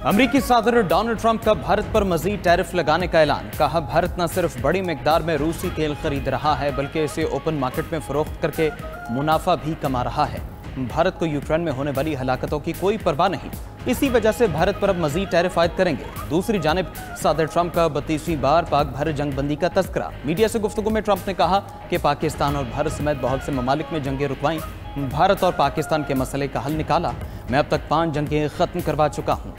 अमरीकी सदर Donald Trump का भारत पर मजीद टैरिफ लगाने का ऐलान। कहा, भारत न सिर्फ बड़ी मिकदार में रूसी तेल खरीद रहा है बल्कि इसे ओपन मार्केट में फरोख्त करके मुनाफा भी कमा रहा है। भारत को यूक्रेन में होने वाली हलाकतों की कोई परवाह नहीं, इसी वजह से भारत पर अब मजीद टैरिफ आयद करेंगे। दूसरी जानिब सदर ट्रंप का 32वीं बार पाक भारत जंग बंदी का तस्करा। मीडिया से गुफ्तगू में ट्रंप ने कहा कि पाकिस्तान और भारत समेत बहुत से ममालिक में जंगें रुकवाई, भारत और पाकिस्तान के मसले का हल निकाला। मैं अब तक 5 जंगें खत्म करवा चुका हूं।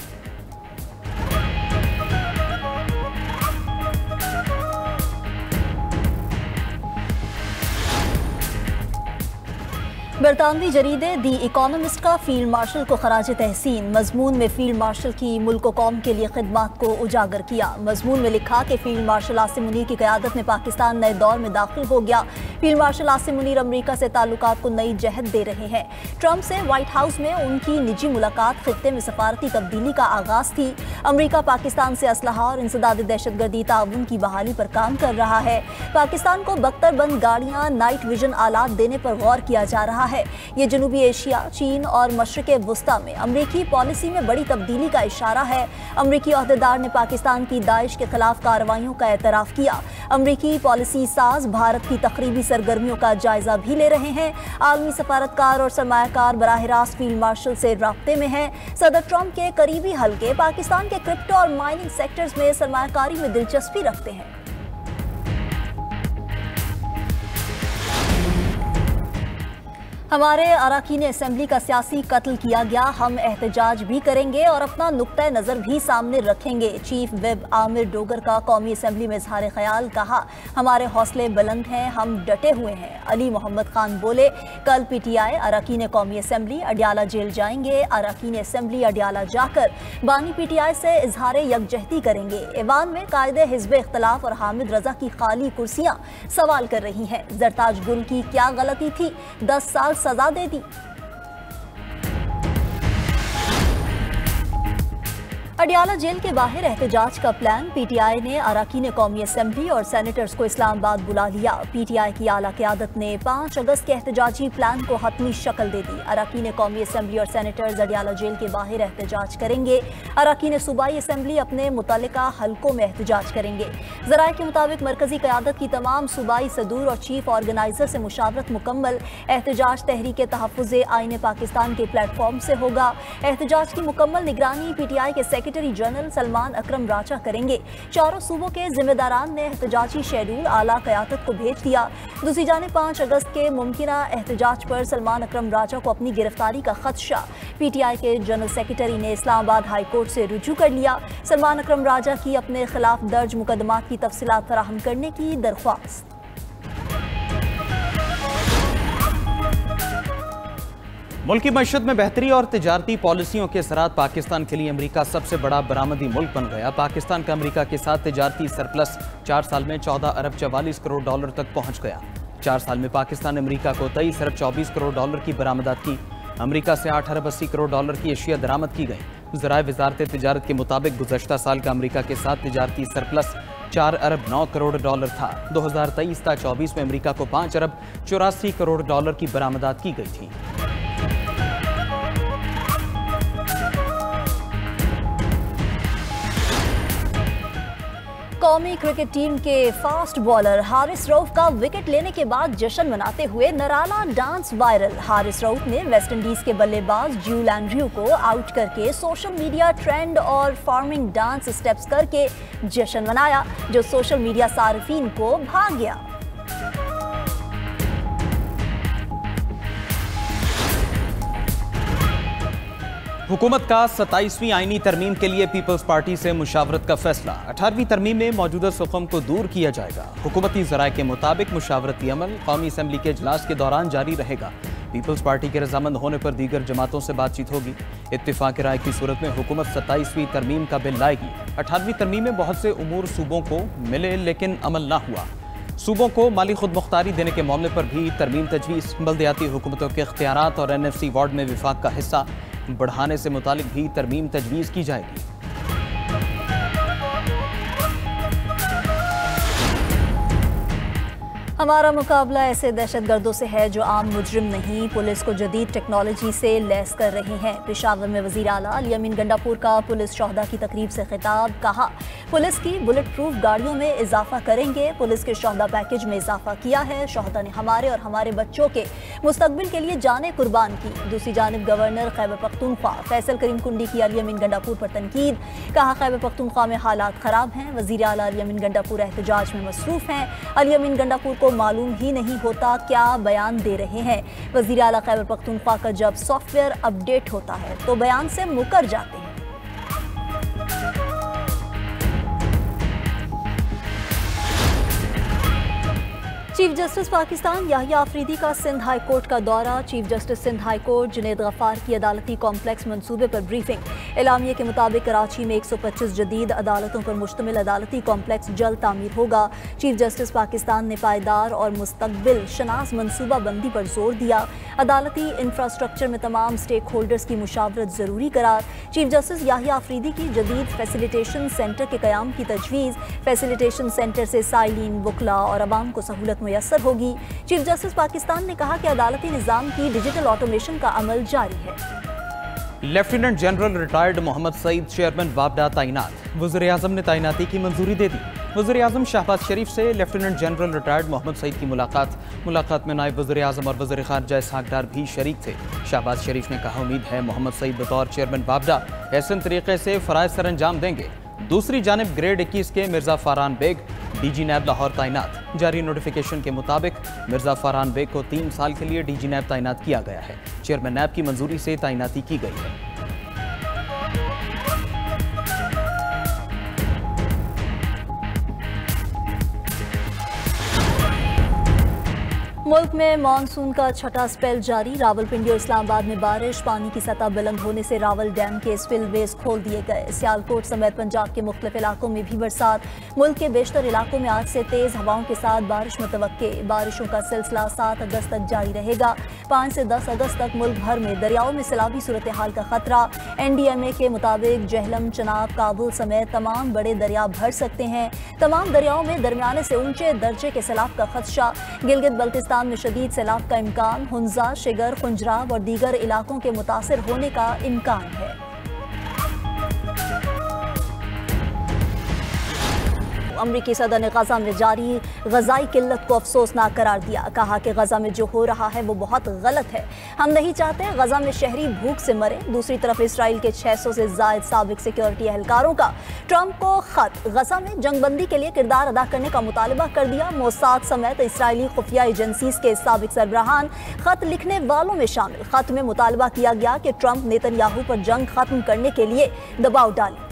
बरतानवी जरीदे दी इकोनॉमिस्ट का फील्ड मार्शल को खराज तहसीन। मजमून में फील्ड मार्शल की मुल्क और कौम के लिए खिदमात को उजागर किया। मजमून में लिखा कि फील्ड मार्शल आसिम मुनीर की क़यादत में पाकिस्तान नए दौर में दाखिल हो गया। फील्ड मार्शल आसिम मुनीर अमरीका से ताल्लुकात को नई जहत दे रहे हैं। ट्रंप से व्हाइट हाउस में उनकी निजी मुलाकात खित्ते में सफारती तब्दीली का आगाज थी। अमरीका पाकिस्तान से असलहा और इंसदाद दहशतगर्दी ताउन की बहाली पर काम कर रहा है। पाकिस्तान को बख्तरबंद गाड़ियां, नाइट विजन आलात देने पर गौर किया जा रहा है। ये जनूबी एशिया, चीन और मशरिक़े वुस्ता में अमरीकी पॉलिसी में बड़ी तब्दीली का इशारा है। अमरीकी अहदेदार ने पाकिस्तान की दाइश के खिलाफ कार्रवाइयों का एतराफ़ किया। अमरीकी पॉलिसी साज भारत की तकरीबी सरगर्मियों का जायजा भी ले रहे हैं। आलमी सफारतकार और सरमायाकार बराह रास्त फील्ड मार्शल से राब्ते में हैं। सदर ट्रंप के करीबी हल्के पाकिस्तान के क्रिप्टो और माइनिंग सेक्टर्स में सरमायाकारी में दिलचस्पी रखते हैं। हमारे अरकान असेंबली का सियासी कत्ल किया गया, हम एहतजाज भी करेंगे और अपना नुक्ता नज़र भी सामने रखेंगे। चीफ विप आमिर डोगर का कौमी असेंबली में इजहार ख्याल। कहा, हमारे हौसले बुलंद हैं, हम डटे हुए हैं। अली मोहम्मद खान बोले, कल PTI अरकान कौमी असेंबली अडियाला जेल जाएंगे। अरकान असेंबली अडियाला जाकर बानी PTI से इजहार यकजहती करेंगे। ऐवान में कायदे हिज़्ब इख्तलाफ और हामिद रजा की खाली कुर्सियां सवाल कर रही हैं। जरताज गुल की क्या गलती थी, 10 साल सजा दे दी। अडियाला जेल के बाहर एहतजाज का प्लान। PTI ने अरकान कौमी असेंबली और सेनेटर्स को इस्लामाबाद बुला लिया। PTI की आला क़यादत ने 5 अगस्त के एहतजाजी प्लान को हतमी शक्ल दे दी। अरकान कौमी असेंबली और सेनेटर्स अडियाला जेल के बाहर एहतजाज करेंगे। अरकान सूबाई असेंबली अपने मुतल्लिका हल्कों में एहतजाज करेंगे। ज़राए के मुताबिक मरकजी क़यादत की तमाम सूबाई सदूर और चीफ ऑर्गेनाइजर से मुशावरत मुकम्मल। एहतजाज तहरीक तहफ़्फ़ुज़ आईन पाकिस्तान के प्लेटफॉर्म से होगा। एहतजाज की मुकम्मल निगरानी PTI के सेक्रेटरी जनरल सलमान अकरम राजा करेंगे। चारों सूबों के जिम्मेदारान ने एहतजाजी शेड्यूल आला क़यादत को भेज दिया। दूसरी जानिब 5 अगस्त के मुमकिना एहतजाज पर सलमान अकरम राजा को अपनी गिरफ्तारी का खदशा। PTI के जनरल सेक्रेटरी ने इस्लामाबाद हाई कोर्ट से रुजू कर लिया। सलमान अकरम राजा की अपने खिलाफ दर्ज मुकदमात की तफसीलात फराहम करने की दरख्वास्त। मुल्क की मईशत में बेहतरी और तिजारती पॉलिसियों के असरात पाकिस्तान के लिए अमरीका सबसे बड़ा बरामदी मुल्क बन गया। पाकिस्तान का अमरीका के साथ तिजारती सरप्लस 4 साल में 14 अरब 44 करोड़ डॉलर तक पहुंच गया। 4 साल में पाकिस्तान ने अमरीका को 23 अरब 24 करोड़ डॉलर की बरामदात की। अमरीका से 8 अरब 80 करोड़ डॉलर की एशिया दरामद की गई। ज़राए वज़ारत तिजारत के मुताबिक गुज़श्ता साल का अमरीका के साथ तिजारती सरप्लस 4 अरब 9 करोड़ डॉलर था। 2023-24 में अमरीका को 5 अरब 84 करोड़ डॉलर की बरामदात की गई थी। कौमी क्रिकेट टीम के फास्ट बॉलर हारिस रऊफ का विकेट लेने के बाद जश्न मनाते हुए नराला डांस वायरल। हारिस रऊफ ने वेस्टइंडीज के बल्लेबाज जूल एंड्रयू को आउट करके सोशल मीडिया ट्रेंड और फार्मिंग डांस स्टेप्स करके जश्न मनाया, जो सोशल मीडिया सार्फिन को भा गया। हुकूमत का 27वीं आईनी तरमीम के लिए पीपल्स पार्टी से मुशावरत का फैसला। 18वीं तरमीम में मौजूदा सुकम को दूर किया जाएगा। हुकूमती ज़राए के मुताबिक मुशावरती अमल कौमी असम्बली के इजलास के दौरान जारी रहेगा। पीपल्स पार्टी के रजामंद होने पर दीगर जमातों से बातचीत होगी। इत्तेफाक राय की सूरत में हुकूमत 27वीं तरमीम का बिल लाएगी। 18वीं तरमीम में बहुत से उमूर सूबों को मिले लेकिन अमल ना हुआ। सूबों को माली खुद मुख्तारी देने के मामले पर भी तरमीम तजवीज़। बल्दियाती हुकूमतों के इख्तियारात और NFC वार्ड में विफाक का हिस्सा बढ़ाने से मुतालिक भी तरमीम तजवीज़ की जाएगी। हमारा मुकाबला ऐसे दहशतगर्दों से है जो आम मुजरिम नहीं, पुलिस को जदीद टेक्नोलॉजी से लैस कर रहे हैं। पेशावर में वज़ीर आला अली अमीन गंडापुर का पुलिस शोहदा की तकरीब से खिताब, कहा पुलिस की बुलेट प्रूफ गाड़ियों में इजाफा करेंगे, पुलिस के शोहदा पैकेज में इजाफा किया है। शोहदा ने हमारे और हमारे बच्चों के मुस्तकबिल के लिए जानें कुर्बान की। दूसरी जानिब गवर्नर खैबर पख्तूनख्वा फैसल करीम कुंडी की अली अमीन गंडापुर पर तनकीद, कहा खैबर पख्तूनख्वा में हालात खराब हैं। वज़ीर आला अली अमीन गंडापुर एहतजाज में मसरूफ हैं। अली अमीन गंडापुर को मालूम ही नहीं होता क्या बयान दे रहे हैं। वज़ीर आला खैबर पख्तूनख्वा का जब सॉफ्टवेयर अपडेट होता है तो बयान से मुकर जाते हैं। चीफ जस्टिस पाकिस्तान याहिया आफरीदी का सिंध हाई कोर्ट का दौरा। Chief justice Sindh high court Junaid Ghaffar की अदालती कॉम्प्लेक्स मंसूबे पर ब्रीफिंग। एलामिया के मुताबिक कराची में 125 जदीद अदालतों पर मुश्तमिल अदालती कॉम्प्लेक्स जल्द तामीर होगा। चीफ जस्टिस पाकिस्तान ने पायदार और मुस्तकबिल शनास मनसूबा बंदी पर जोर दिया। अदालती इंफ्रास्ट्रक्चर में तमाम स्टेक होल्डर्स की मुशावरत ज़रूरी करार। चीफ जस्टिस याहिया आफरीदी की जदीद फैसिलिटेशन सेंटर के क़याम की तजवीज़। फैसिलिटेशन सेंटर से साइलिन, वकला और अवाम को सहूलत मुयस्सर होगी। चीफ जस्टिस पाकिस्तान ने कहा कि अदालती निज़ाम की डिजिटल ऑटोमेशन का अमल जारी है। Lieutenant general retired Mohammad Saeed chairman वापडा तैनात। वज़ीर आज़म ने तैनाती की मंजूरी दे दी। वज़ीर आज़म शहबाज शरीफ से lieutenant general retired Mohammad Saeed की मुलाकात में नायब वज़ीर आज़म और वज़ीर ख़ारजा इसहाक़ डार भी शरीक थे। शहबाज शरीफ ने कहा उम्मीद है मोहम्मद सईद बतौर चेयरमैन वापडा ऐसे तरीके से फ़राइज़ सर अंजाम देंगे। दूसरी जानिब ग्रेड 21 के मिर्ज़ा फ़रहान बेग डीजी नैब लाहौर तैनात। जारी नोटिफिकेशन के मुताबिक मिर्ज़ा फ़रहान बेग को 3 साल के लिए डीजी नैब तैनात किया गया है। चेयरमैन नैब की मंजूरी से तैनाती की गई है। मुल्क में मानसून का छठा स्पेल जारी। रावलपिंडी और इस्लामाबाद में बारिश, पानी की सतह बुलंद होने से रावल डैम के स्पिलवेज खोल दिए गए। सियालकोट समेत पंजाब के मुख्तलिफ इलाकों में भी बरसात। मुल्क के बेशतर इलाकों में आज से तेज हवाओं के साथ बारिश मुतवक्के। बारिशों का सिलसिला 7 अगस्त तक जारी रहेगा। 5 से 10 अगस्त तक मुल्क भर में दरियाओं में सैलाबी सूरत हाल का खतरा। NDMA के मुताबिक जहलम, चनाब, काबुल समेत तमाम बड़े दरिया भर सकते हैं। तमाम दरियाओं में दरमियाने से ऊंचे दर्जे के सैलाब का खदशा। गिलगित बल्तिस्तान में शदीद सैलाब का इम्कान। हुंजा, शिगर, खुंजराब और दीगर इलाकों के मुतासिर होने का इम्कान है। अमरीकी सदर ने गजा में जारी गजाई किल्लत को अफसोसनाक करार दिया। कहा कि गजा में जो हो रहा है वो बहुत गलत है। हम नहीं चाहते गजा में शहरी भूख से मरे। दूसरी तरफ इसराइल के 600 से जायद साबिक सिक्योरिटी एहलकारों का ट्रंप को खत। गजा में जंगबंदी के लिए किरदार अदा करने का मुतालबा कर दिया। मोसाद समेत इसराइली खुफिया एजेंसीज के साबिक सरबराहान खत लिखने वालों में शामिल। खत में मुतालबा किया गया कि ट्रंप नेतन्याहू पर जंग खत्म करने के लिए दबाव डालें।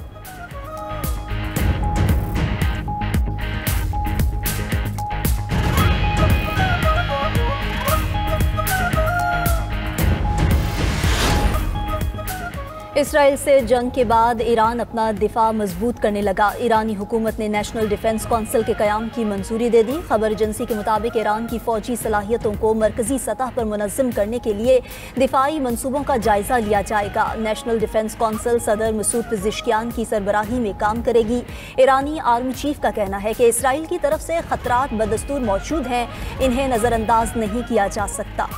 इसराइल से जंग के बाद ईरान अपना दिफा मजबूत करने लगा। ईरानी हुकूमत ने नेशनल डिफेंस काउंसिल के क़याम की मंजूरी दे दी। खबर एजेंसी के मुताबिक ईरान की फौजी सलाहियतों को मरकजी सतह पर मुनज़्ज़म करने के लिए दिफाई मंसूबों का जायजा लिया जाएगा। नेशनल डिफेंस काउंसिल सदर मसूद पेज़ेश्कियान की सरबराही में काम करेगी। ईरानी आर्मी चीफ का कहना है कि इसराइल की तरफ से खतरात बदस्तूर मौजूद हैं, इन्हें नज़रअंदाज नहीं किया जा सकता।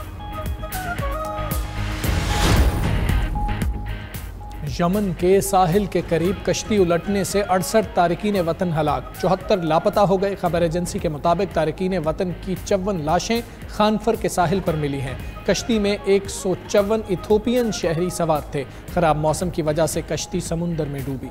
यमन के साहिल के करीब कश्ती उलटने से 68 तारकीन वतन हलाक, 74 लापता हो गए। खबर एजेंसी के मुताबिक तारकीन वतन की 54 लाशें खानफर के साहिल पर मिली हैं। कश्ती में 154 इथोपियन शहरी सवार थे। खराब मौसम की वजह से कश्ती समुंदर में डूबी।